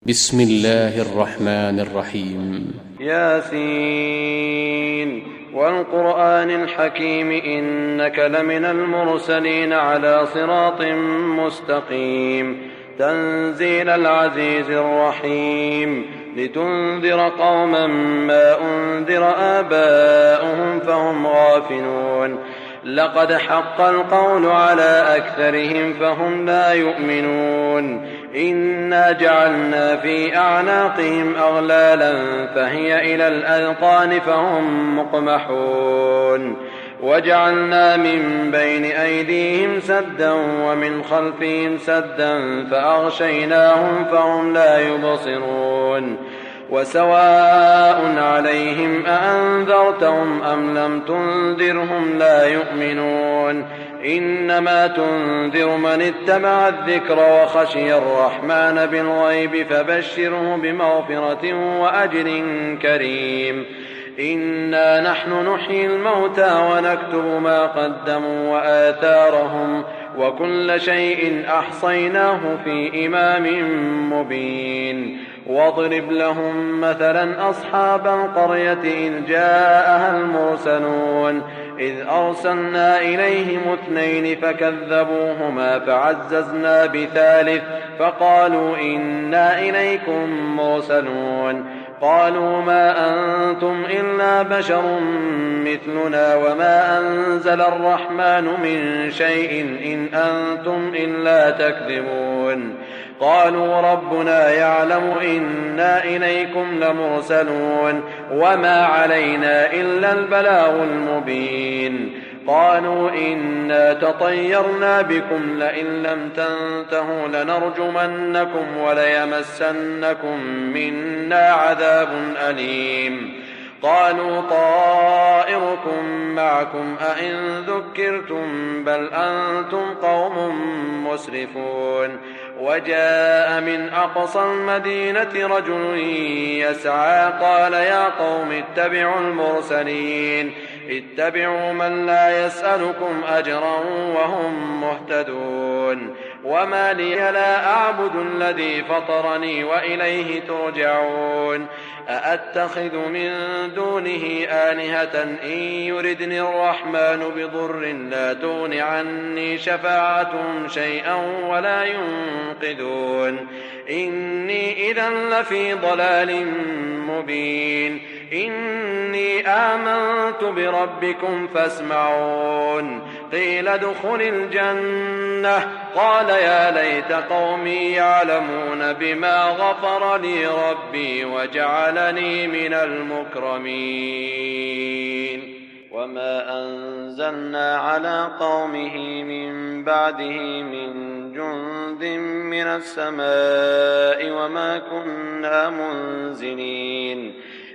بسم الله الرحمن الرحيم. ياسين والقرآن الحكيم إنك لمن المرسلين على صراط مستقيم تنزيل العزيز الرحيم لتنذر قوما ما أنذر آباؤهم فهم غافلون لقد حق القول على أكثرهم فهم لا يؤمنون إنا جعلنا في أعناقهم أغلالا فهي إلى الأذقان فهم مقمحون وجعلنا من بين أيديهم سدا ومن خلفهم سدا فأغشيناهم فهم لا يبصرون وسواء عليهم أأنذرتهم أم لم تنذرهم لا يؤمنون إنما تنذر من اتبع الذكر وخشي الرحمن بالغيب فبشره بمغفرة وأجر كريم إنا نحن نحيي الموتى ونكتب ما قدموا وآثارهم وكل شيء أحصيناه في إمام مبين واضرب لهم مثلا أصحاب القرية إذ جاءها المرسلون إذ أرسلنا إليهم 2 فكذبوهما فعززنا بثالث فقالوا إنا إليكم مرسلون قالوا ما أنتم إلا بشر مثلنا وما أنزل الرحمن من شيء إن أنتم إلا تكذبون قالوا ربنا يعلم إنا إليكم لمرسلون وما علينا إلا البلاغ المبين قالوا إنا تطيرنا بكم لئن لم تنتهوا لنرجمنكم وليمسنكم منا عذاب أليم قالوا طائركم معكم أئن ذكرتم بل أنتم قوم مسرفون وجاء من أقصى المدينة رجل يسعى قال يا قوم اتبعوا المرسلين اتبعوا من لا يسألكم أجرا وهم مهتدون وما لي لا أعبد الذي فطرني وإليه ترجعون أأتخذ من دونه آلهة إن يردني الرحمن بضر لا تغن عني شفاعتهم شيئا ولا ينقذون إني إذا لفي ضلال مبين إني آمنت بربكم فاسمعون قيل ادخل الجنة قال يا ليت قومي يعلمون بما غفر لي ربي وجعلني من المكرمين وما أنزلنا على قومه من بعده من جند من السماء وما كنا منزلين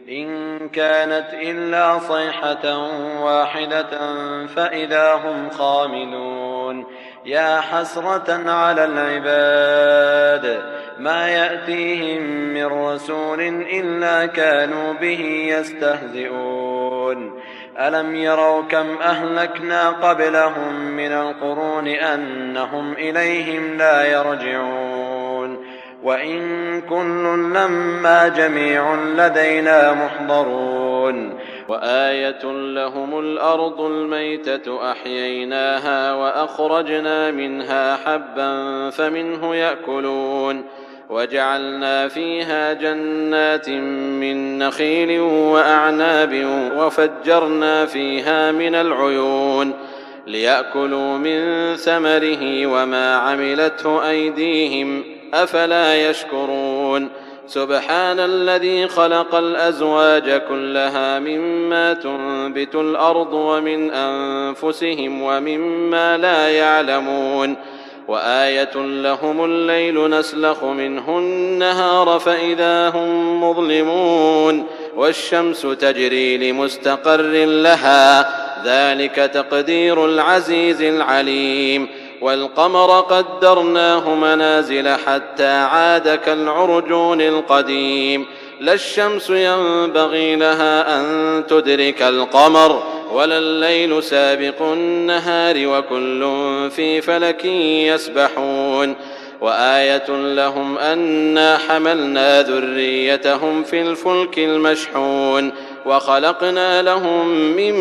إن كانت إلا صيحة واحدة فإذا هم خامدون يا حسرة على العباد ما يأتيهم من رسول إلا كانوا به يستهزئون ألم يروا كم أهلكنا قبلهم من القرون أنهم إليهم لا يرجعون وإن كل لما جميع لدينا محضرون وآية لهم الأرض الميتة أحييناها وأخرجنا منها حبا فمنه يأكلون وجعلنا فيها جنات من نخيل وأعناب وفجرنا فيها من العيون ليأكلوا من ثمره وما عملته أيديهم أفلا يشكرون سبحان الذي خلق الأزواج كلها مما تنبت الأرض ومن أنفسهم ومما لا يعلمون وآية لهم الليل نسلخ منه النهار فإذا هم مظلمون والشمس تجري لمستقر لها ذلك تقدير العزيز العليم والقمر قدرناه منازل حتى عاد كالعرجون القديم لا الشمس ينبغي لها أن تدرك القمر ولا الليل سابق النهار وكل في فلك يسبحون وآية لهم أنا حملنا ذريتهم في الفلك المشحون وخلقنا لهم من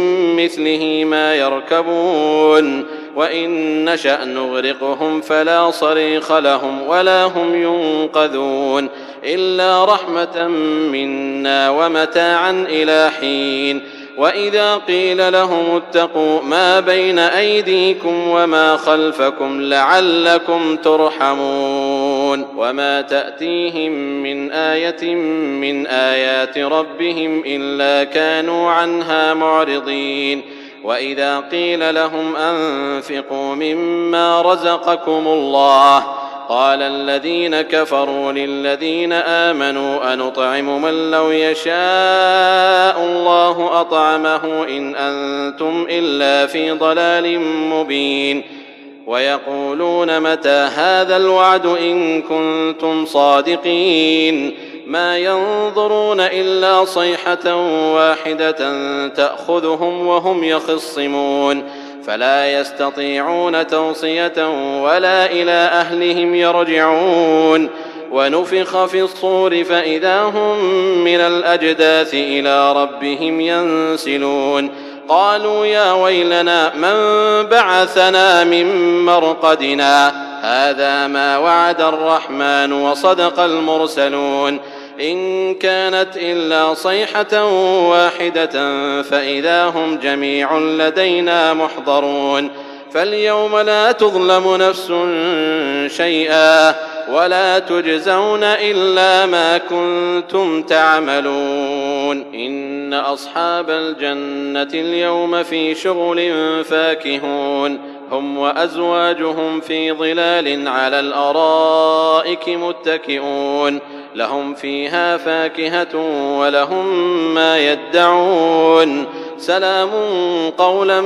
مثله ما يركبون وإن نشأ نغرقهم فلا صريخ لهم ولا هم ينقذون إلا رحمة منا ومتاعا إلى حين. وإذا قيل لهم اتقوا ما بين أيديكم وما خلفكم لعلكم ترحمون وما تأتيهم من آية من آيات ربهم إلا كانوا عنها معرضين. وإذا قيل لهم أنفقوا مما رزقكم الله قال الذين كفروا للذين آمنوا أنطعم من لو يشاء الله أطعمه إن أنتم إلا في ضلال مبين. ويقولون متى هذا الوعد إن كنتم صادقين ما ينظرون إلا صيحة واحدة تأخذهم وهم يخصمون فلا يستطيعون توصية ولا إلى أهلهم يرجعون. ونفخ في الصور فإذا هم من الأجداث إلى ربهم ينسلون قالوا يا ويلنا من بعثنا من مرقدنا هذا ما وعد الرحمن وصدق المرسلون إن كانت إلا صيحة واحدة فإذا هم جميع لدينا محضرون. فاليوم لا تظلم نفس شيئا ولا تجزون إلا ما كنتم تعملون. إن أصحاب الجنة اليوم في شغل فاكهون هم وأزواجهم في ظلال على الأرائك متكئون لهم فيها فاكهة ولهم ما يدعون سلام قولا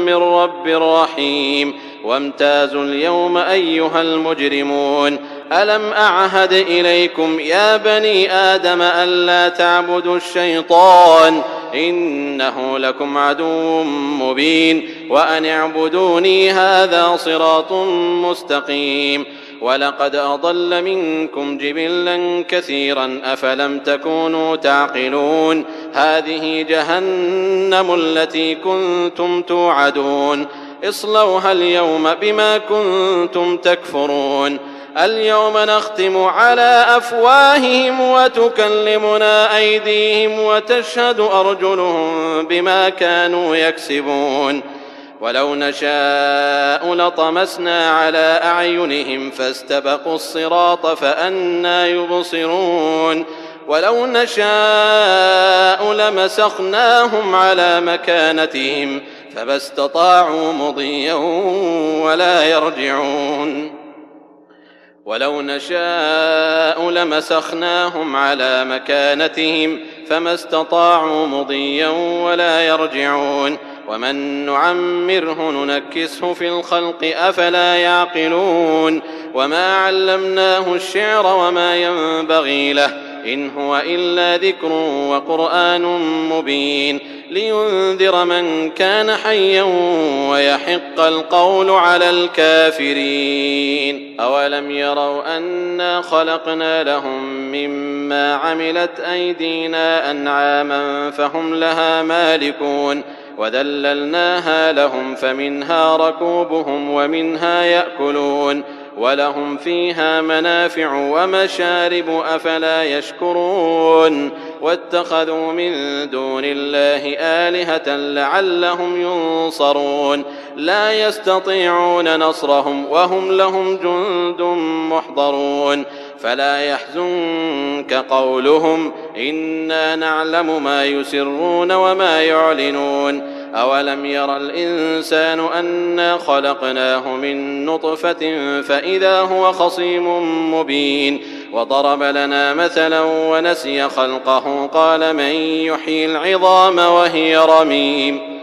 من رب رحيم. وامتازوا اليوم أيها المجرمون ألم أعهد إليكم يا بني آدم ألا تعبدوا الشيطان إنه لكم عدو مبين وأن اعبدوني هذا صراط مستقيم. ولقد أضل منكم جبلا كثيرا أفلم تكونوا تعقلون هذه جهنم التي كنتم توعدون اصلوها اليوم بما كنتم تكفرون. اليوم نختم على أفواههم وتكلمنا أيديهم وتشهد أرجلهم بما كانوا يكسبون. ولو نشاء لطمسنا على أعينهم فاستبقوا الصراط فأنى يبصرون. ولو نشاء لمسخناهم على مكانتهم فما استطاعوا مضيا ولا يرجعون. ولو نشاء لمسخناهم على مكانتهم فما استطاعوا مضيا ولا يرجعون. ومن نعمره ننكسه في الخلق أفلا يعقلون. وما علمناه الشعر وما ينبغي له إن هو إلا ذكر وقرآن مبين لينذر من كان حيا ويحق القول على الكافرين. أولم يروا أنا خلقنا لهم مما عملت أيدينا أنعاما فهم لها مالكون وذللناها لهم فمنها ركوبهم ومنها يأكلون ولهم فيها منافع ومشارب أفلا يشكرون. واتخذوا من دون الله آلهة لعلهم ينصرون لا يستطيعون نصرهم وهم لهم جند محضرون. فلا يحزنك قولهم إنا نعلم ما يسرون وما يعلنون. أولم ير الإنسان أنا خلقناه من نطفة فإذا هو خصيم مبين. وضرب لنا مثلا ونسي خلقه قال من يحيي العظام وهي رميم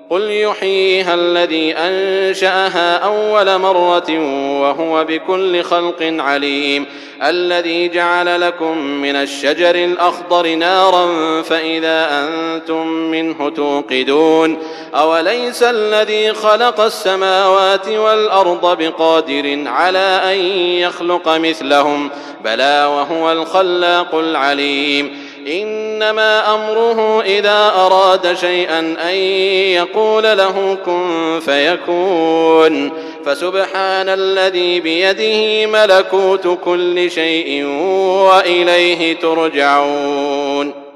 قل يحييها الذي أنشأها أول مرة وهو بكل خلق عليم الذي جعل لكم من الشجر الأخضر نارا فإذا أنتم منه توقدون أوليس الذي خلق السماوات والأرض بقادر على أن يخلق مثلهم بلى وهو الخلاق العليم إنما أمره إذا أراد شيئا أن يقول له كن فيكون فسبحان الذي بيده ملكوت كل شيء وإليه ترجعون.